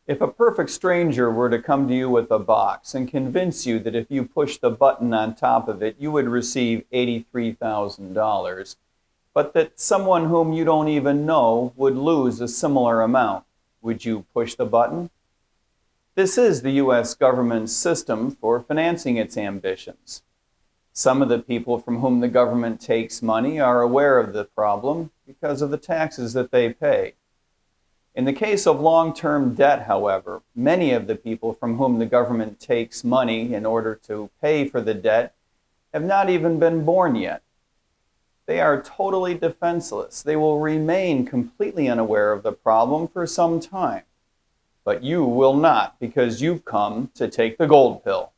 If a perfect stranger were to come to you with a box and convince you that if you push the button on top of it, you would receive $83,000, but that someone whom you don't even know would lose a similar amount, would you push the button? This is the U.S. government's system for financing its ambitions. Some of the people from whom the government takes money are aware of the problem because of the taxes that they pay. In the case of long-term debt, however, many of the people from whom the government takes money in order to pay for the debt have not even been born yet. They are totally defenseless. They will remain completely unaware of the problem for some time. But you will not, because you've come to take the gold pill.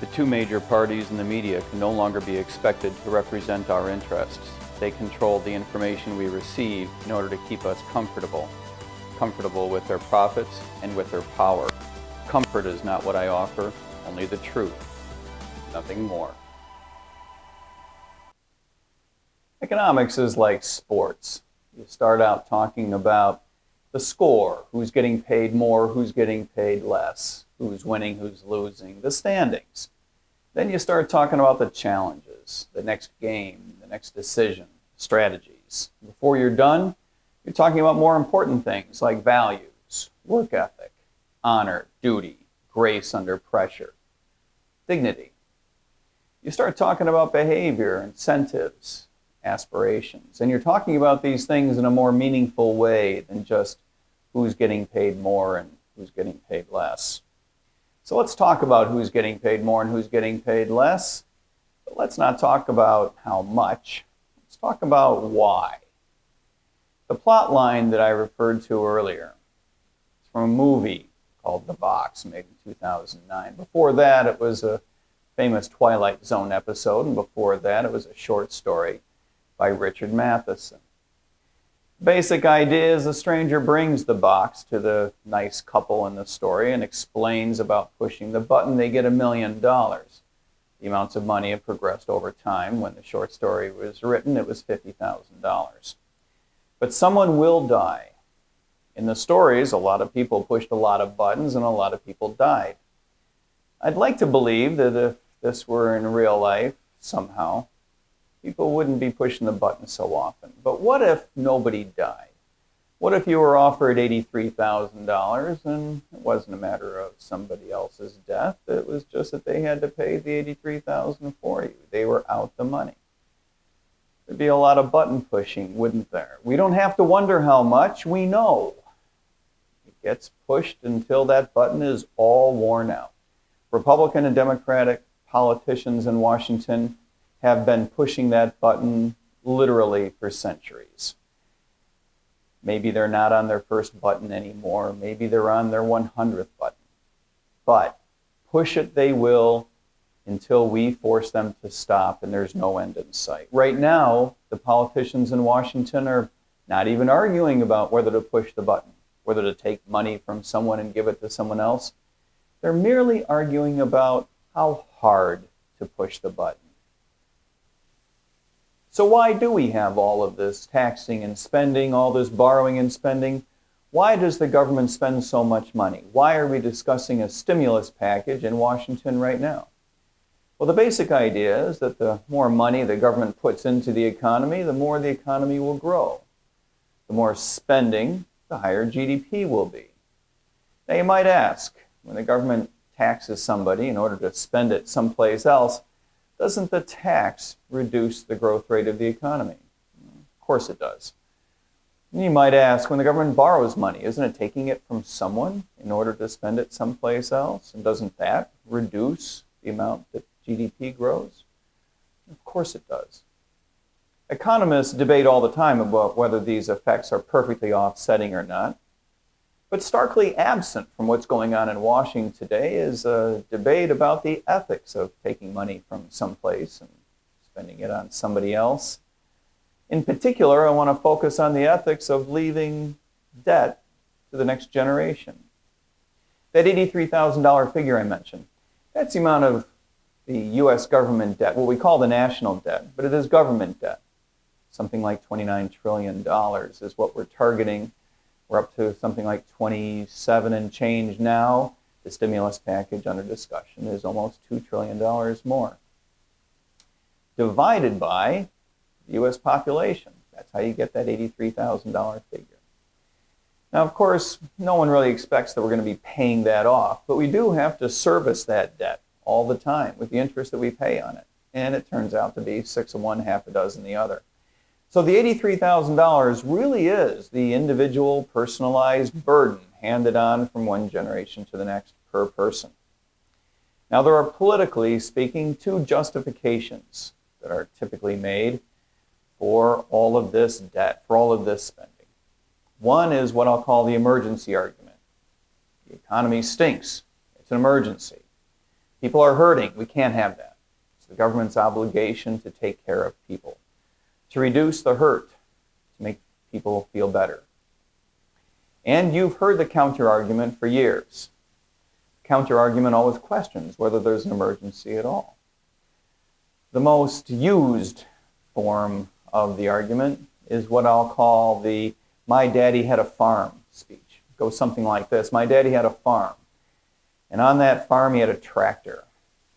The two major parties in the media can no longer be expected to represent our interests. They control the information we receive in order to keep us comfortable with their profits and with their power. Comfort is not what I offer, only the truth, nothing more. Economics is like sports. You start out talking about the score, who's getting paid more, who's getting paid less, who's winning, who's losing, the standings. Then you start talking about the challenges, the next game, the next decision, strategies. Before you're done, you're talking about more important things like values, work ethic, honor, duty, grace under pressure, dignity. You start talking about behavior, incentives, aspirations, and you're talking about these things in a more meaningful way than just who's getting paid more and who's getting paid less. So let's talk about who's getting paid more and who's getting paid less, but let's not talk about how much. Let's talk about why. The plot line that I referred to earlier is from a movie called The Box, made in 2009. Before that, it was a famous Twilight Zone episode, and before that, it was a short story by Richard Matheson. The basic idea is a stranger brings the box to the nice couple in the story and explains about pushing the button. They get $1 million. The amounts of money have progressed over time. When the short story was written, it was $50,000. But someone will die. In the stories, a lot of people pushed a lot of buttons and a lot of people died. I'd like to believe that if this were in real life, somehow, people wouldn't be pushing the button so often. But what if nobody died? What if you were offered $83,000 and it wasn't a matter of somebody else's death? It was just that they had to pay the $83,000 for you. They were out the money. There'd be a lot of button pushing, wouldn't there? We don't have to wonder how much. We know. It gets pushed until that button is all worn out. Republican and Democratic politicians in Washington have been pushing that button literally for centuries. Maybe they're not on their first button anymore. Maybe they're on their 100th button. But push it they will until we force them to stop and there's no end in sight. Right now, the politicians in Washington are not even arguing about whether to push the button, whether to take money from someone and give it to someone else. They're merely arguing about how hard to push the button. So why do we have all of this taxing and spending, all this borrowing and spending? Why does the government spend so much money? Why are we discussing a stimulus package in Washington right now? Well, the basic idea is that the more money the government puts into the economy, the more the economy will grow. The more spending, the higher GDP will be. Now you might ask, when the government taxes somebody in order to spend it someplace else, doesn't the tax reduce the growth rate of the economy? Of course it does. And you might ask, when the government borrows money, isn't it taking it from someone in order to spend it someplace else? And doesn't that reduce the amount that GDP grows? Of course it does. Economists debate all the time about whether these effects are perfectly offsetting or not. But starkly absent from what's going on in Washington today is a debate about the ethics of taking money from someplace and spending it on somebody else. In particular, I want to focus on the ethics of leaving debt to the next generation. That $83,000 figure I mentioned, that's the amount of the U.S. government debt, what we call the national debt, but it is government debt. Something like $29 trillion is what we're targeting We're up to something like 27 and change now. The stimulus package under discussion is almost $2 trillion more. Divided by the U.S. population. That's how you get that $83,000 figure. Now, of course, no one really expects that we're going to be paying that off, but we do have to service that debt all the time with the interest that we pay on it. And it turns out to be 6 of one, half a dozen the other. So the $83,000 really is the individual personalized burden handed on from one generation to the next per person. Now, there are, politically speaking, two justifications that are typically made for all of this debt, for all of this spending. One is what I'll call the emergency argument. The economy stinks. It's an emergency. People are hurting. We can't have that. It's the government's obligation to take care of people, to reduce the hurt, to make people feel better. And you've heard the counter-argument for years. The counter-argument always questions whether there's an emergency at all. The most used form of the argument is what I'll call the "my daddy had a farm" speech. It goes something like this: my daddy had a farm, and on that farm he had a tractor.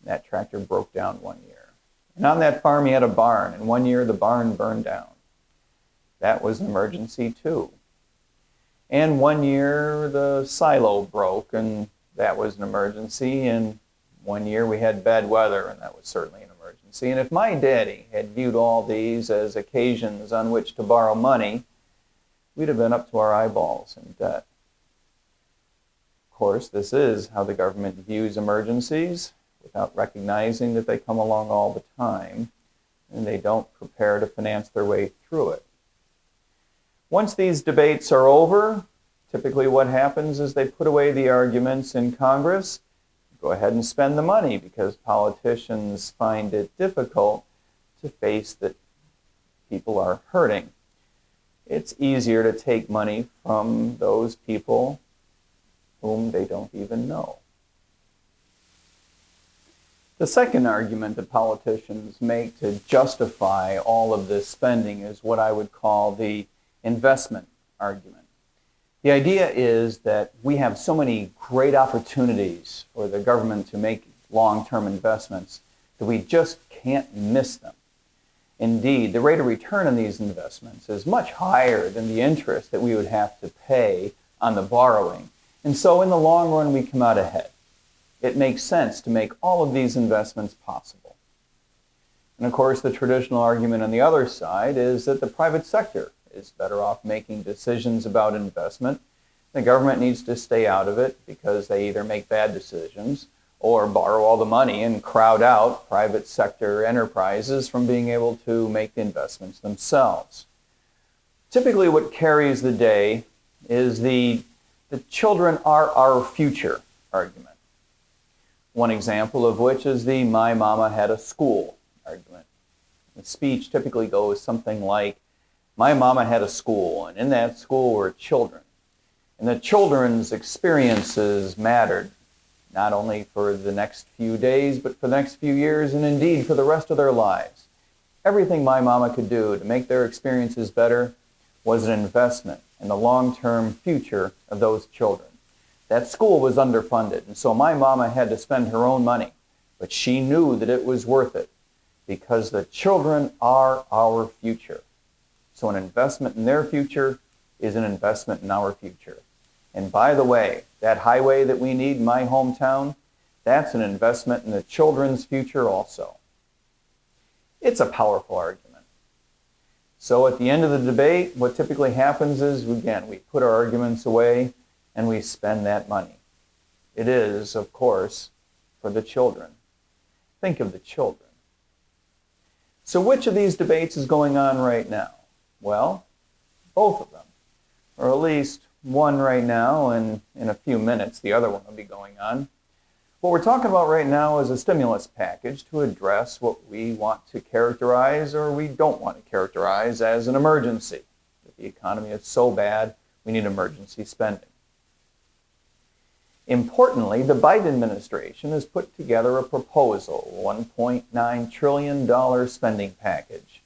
That tractor broke down one year. And on that farm he had a barn, and one year the barn burned down. That was an emergency too. And one year the silo broke, and that was an emergency. And one year we had bad weather, and that was certainly an emergency. And if my daddy had viewed all these as occasions on which to borrow money, we'd have been up to our eyeballs in debt. Of course, this is how the government views emergencies, without recognizing that they come along all the time, and they don't prepare to finance their way through it. Once these debates are over, typically what happens is they put away the arguments in Congress, go ahead and spend the money, because politicians find it difficult to face that people are hurting. It's easier to take money from those people whom they don't even know. The second argument that politicians make to justify all of this spending is what I would call the investment argument. The idea is that we have so many great opportunities for the government to make long-term investments that we just can't miss them. Indeed, the rate of return on these investments is much higher than the interest that we would have to pay on the borrowing. And so in the long run, we come out ahead. It makes sense to make all of these investments possible. And of course, the traditional argument on the other side is that the private sector is better off making decisions about investment. The government needs to stay out of it because they either make bad decisions or borrow all the money and crowd out private sector enterprises from being able to make the investments themselves. Typically what carries the day is the children are our future argument. One example of which is the "my mama had a school" argument. The speech typically goes something like, my mama had a school, and in that school were children. And the children's experiences mattered, not only for the next few days, but for the next few years, and indeed for the rest of their lives. Everything my mama could do to make their experiences better was an investment in the long-term future of those children. That school was underfunded, and so my mama had to spend her own money, but she knew that it was worth it because the children are our future. So an investment in their future is an investment in our future. And by the way, that highway that we need in my hometown, that's an investment in the children's future also. It's a powerful argument. So at the end of the debate, what typically happens is, again, we put our arguments away and we spend that money. It is, of course, for the children. Think of the children. So which of these debates is going on right now? Well, both of them, or at least one right now, and in a few minutes the other one will be going on. What we're talking about right now is a stimulus package to address what we want to characterize or we don't want to characterize as an emergency. If the economy is so bad, we need emergency spending. Importantly, the Biden administration has put together a proposal, $1.9 trillion spending package,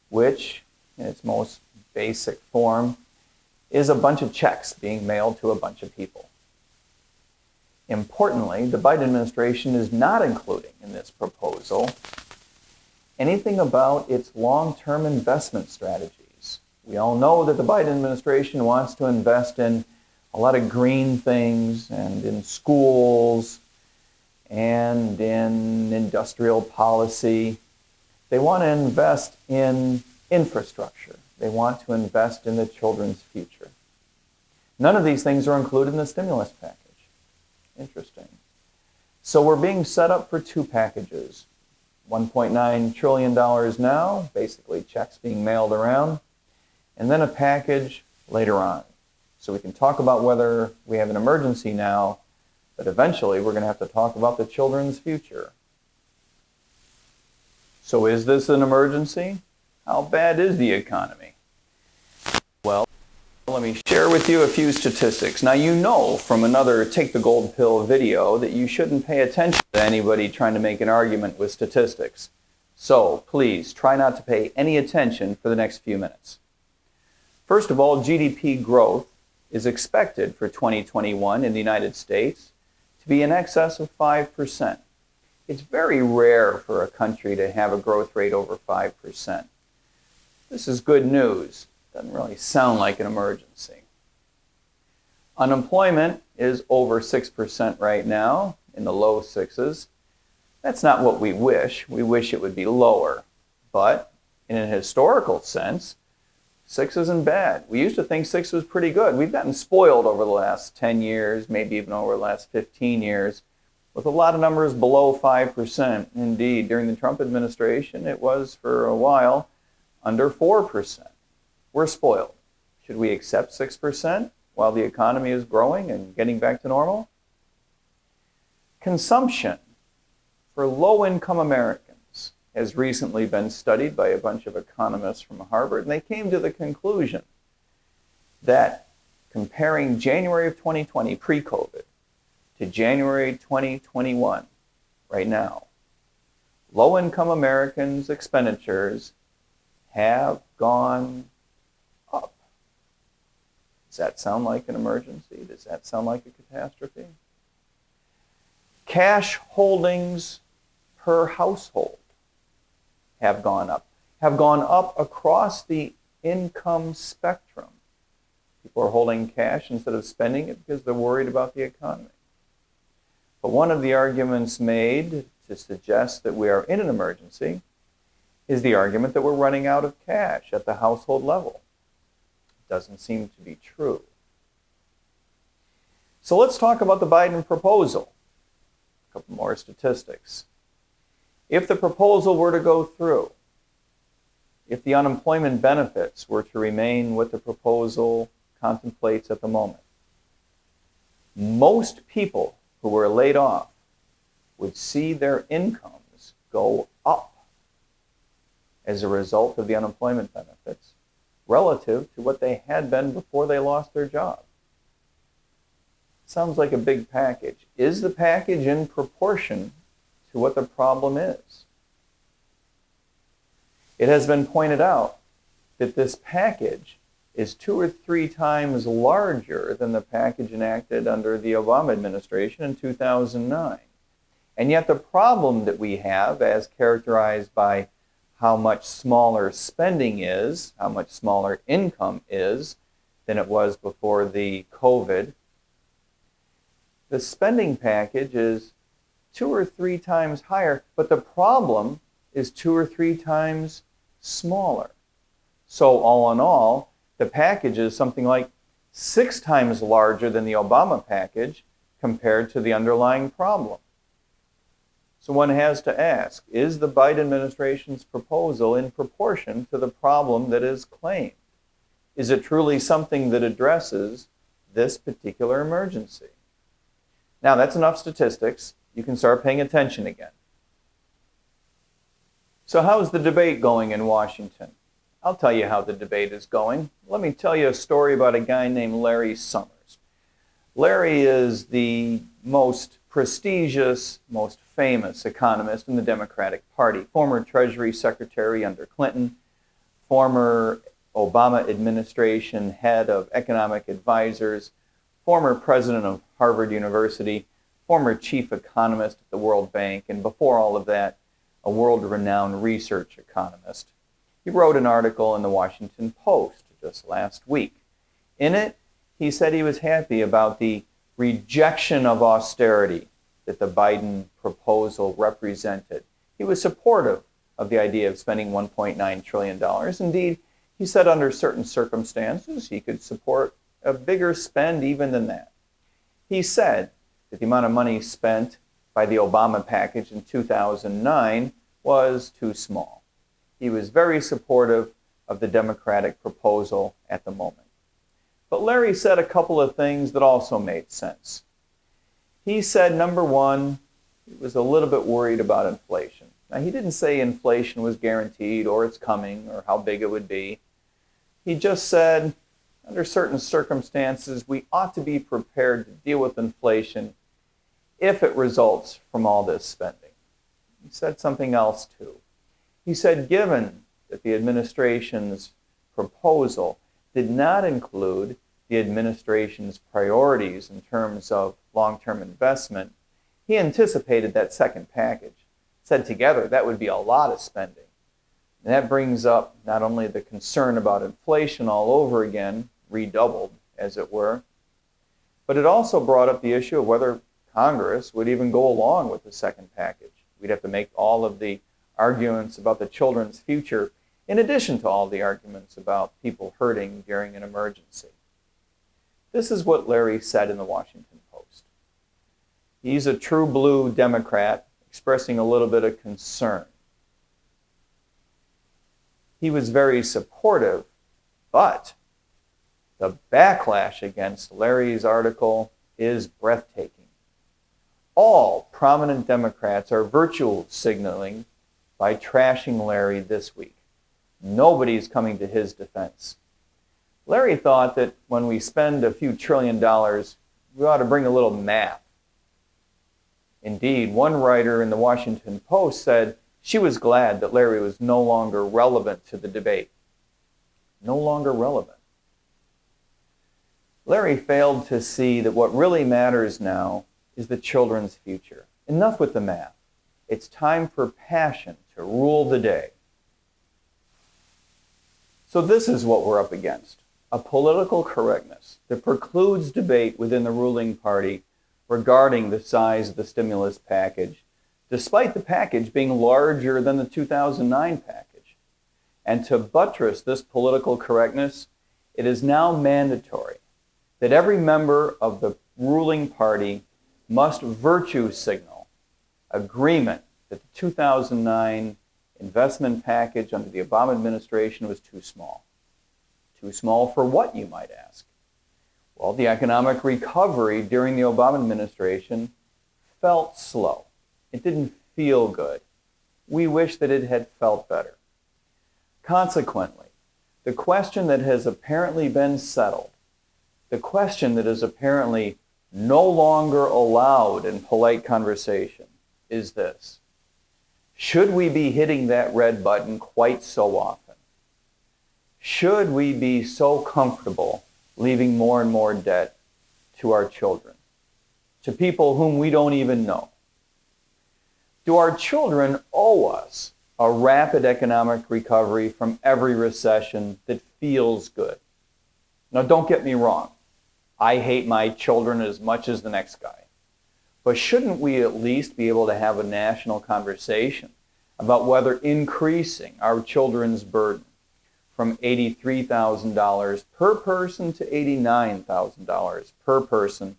which, in its most basic form, is a bunch of checks being mailed to a bunch of people. Importantly, the Biden administration is not including in this proposal anything about its long-term investment strategies. We all know that the Biden administration wants to invest in a lot of green things and in schools and in industrial policy. They want to invest in infrastructure. They want to invest in the children's future. None of these things are included in the stimulus package. Interesting. So we're being set up for two packages. $1.9 trillion now, basically checks being mailed around, and then a package later on. So we can talk about whether we have an emergency now, but eventually we're going to have to talk about the children's future. So is this an emergency? How bad is the economy? Well, let me share with you a few statistics. Now, you know from another Take the Gold Pill video that you shouldn't pay attention to anybody trying to make an argument with statistics. So please try not to pay any attention for the next few minutes. First of all, GDP growth is expected for 2021 in the United States to be in excess of 5%. It's very rare for a country to have a growth rate over 5%. This is good news. Doesn't really sound like an emergency. Unemployment is over 6% right now, in the low sixes. That's not what we wish. We wish it would be lower. But in a historical sense, 6 isn't bad. We used to think 6 was pretty good. We've gotten spoiled over the last 10 years, maybe even over the last 15 years, with a lot of numbers below 5%. Indeed, during the Trump administration, it was for a while under 4%. We're spoiled. Should we accept 6% while the economy is growing and getting back to normal? Consumption for low-income Americans has recently been studied by a bunch of economists from Harvard, and they came to the conclusion that comparing January of 2020, pre-COVID, to January 2021, right now, low-income Americans' expenditures have gone up. Does that sound like an emergency? Does that sound like a catastrophe? Cash holdings per household have gone up across the income spectrum. People are holding cash instead of spending it because they're worried about the economy. But one of the arguments made to suggest that we are in an emergency is the argument that we're running out of cash at the household level. It doesn't seem to be true. So let's talk about the Biden proposal. A couple more statistics. If the proposal were to go through, if the unemployment benefits were to remain what the proposal contemplates at the moment, most people who were laid off would see their incomes go up as a result of the unemployment benefits relative to what they had been before they lost their job. Sounds like a big package. Is the package in proportion to what the problem is? It has been pointed out that this package is 2 or 3 times larger than the package enacted under the Obama administration in 2009. And yet the problem that we have, as characterized by how much smaller spending is, how much smaller income is than it was before the COVID, the spending package is 2 or 3 times higher, but the problem is 2 or 3 times smaller. So all in all, the package is something like 6 times larger than the Obama package compared to the underlying problem. So one has to ask, is the Biden administration's proposal in proportion to the problem that is claimed? Is it truly something that addresses this particular emergency? Now, that's enough statistics. You can start paying attention again. So how's the debate going in Washington? I'll tell you how the debate is going. Let me tell you a story about a guy named Larry Summers. Larry is the most prestigious, most famous economist in the Democratic Party, former Treasury Secretary under Clinton, former Obama administration head of economic advisors, former president of Harvard University, former chief economist at the World Bank, and before all of that, a world-renowned research economist. He wrote an article in the Washington Post just last week. In it, he said he was happy about the rejection of austerity that the Biden proposal represented. He was supportive of the idea of spending $1.9 trillion. Indeed, he said under certain circumstances he could support a bigger spend even than that. He said that the amount of money spent by the Obama package in 2009 was too small. He was very supportive of the Democratic proposal at the moment. But Larry said a couple of things that also made sense. He said, number one, he was a little bit worried about inflation. Now, he didn't say inflation was guaranteed or it's coming or how big it would be. He just said, under certain circumstances, we ought to be prepared to deal with inflation if it results from all this spending. He said something else too. He said, given that the administration's proposal did not include the administration's priorities in terms of long-term investment, he anticipated that second package. Said together, that would be a lot of spending. And that brings up not only the concern about inflation all over again, redoubled, as it were, but it also brought up the issue of whether Congress would even go along with the second package. We'd have to make all of the arguments about the children's future in addition to all the arguments about people hurting during an emergency. This is what Larry said in the Washington Post. He's a true blue Democrat expressing a little bit of concern. He was very supportive, but the backlash against Larry's article is breathtaking. All prominent Democrats are virtue signaling by trashing Larry this week. Nobody's coming to his defense. Larry thought that when we spend a few $1 trillion, we ought to bring a little math. Indeed, one writer in the Washington Post said she was glad that Larry was no longer relevant to the debate. No longer relevant. Larry failed to see that what really matters now is the children's future. Enough with the math. It's time for passion to rule the day. So this is what we're up against. A political correctness that precludes debate within the ruling party regarding the size of the stimulus package, despite the package being larger than the 2009 package. And to buttress this political correctness, it is now mandatory that every member of the ruling party must virtue signal agreement that the 2009 investment package under the Obama administration was too small. Too small for what, you might ask? Well, the economic recovery during the Obama administration felt slow. It didn't feel good. We wish that it had felt better. Consequently, the question that has apparently been settled, the question that is apparently no longer allowed in polite conversation is this: should we be hitting that red button quite so often? Should we be so comfortable leaving more and more debt to our children, to people whom we don't even know? Do our children owe us a rapid economic recovery from every recession that feels good? Now, don't get me wrong. I hate my children as much as the next guy. But shouldn't we at least be able to have a national conversation about whether increasing our children's burden from $83,000 per person to $89,000 per person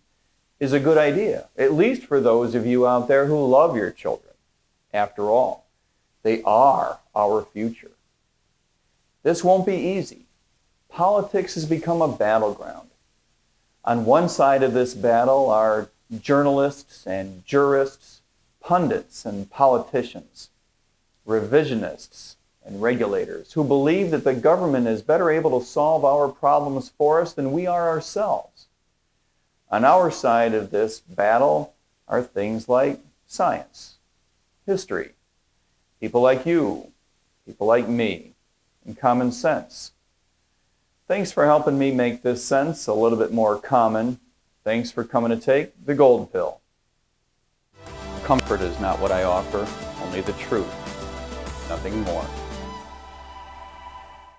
is a good idea, at least for those of you out there who love your children? After all, they are our future. This won't be easy. Politics has become a battleground. On one side of this battle are journalists and jurists, pundits and politicians, revisionists and regulators who believe that the government is better able to solve our problems for us than we are ourselves. On our side of this battle are things like science, history, people like you, people like me, and common sense. Thanks for helping me make this sense a little bit more common. Thanks for coming to take the gold pill. Comfort is not what I offer, only the truth, nothing more.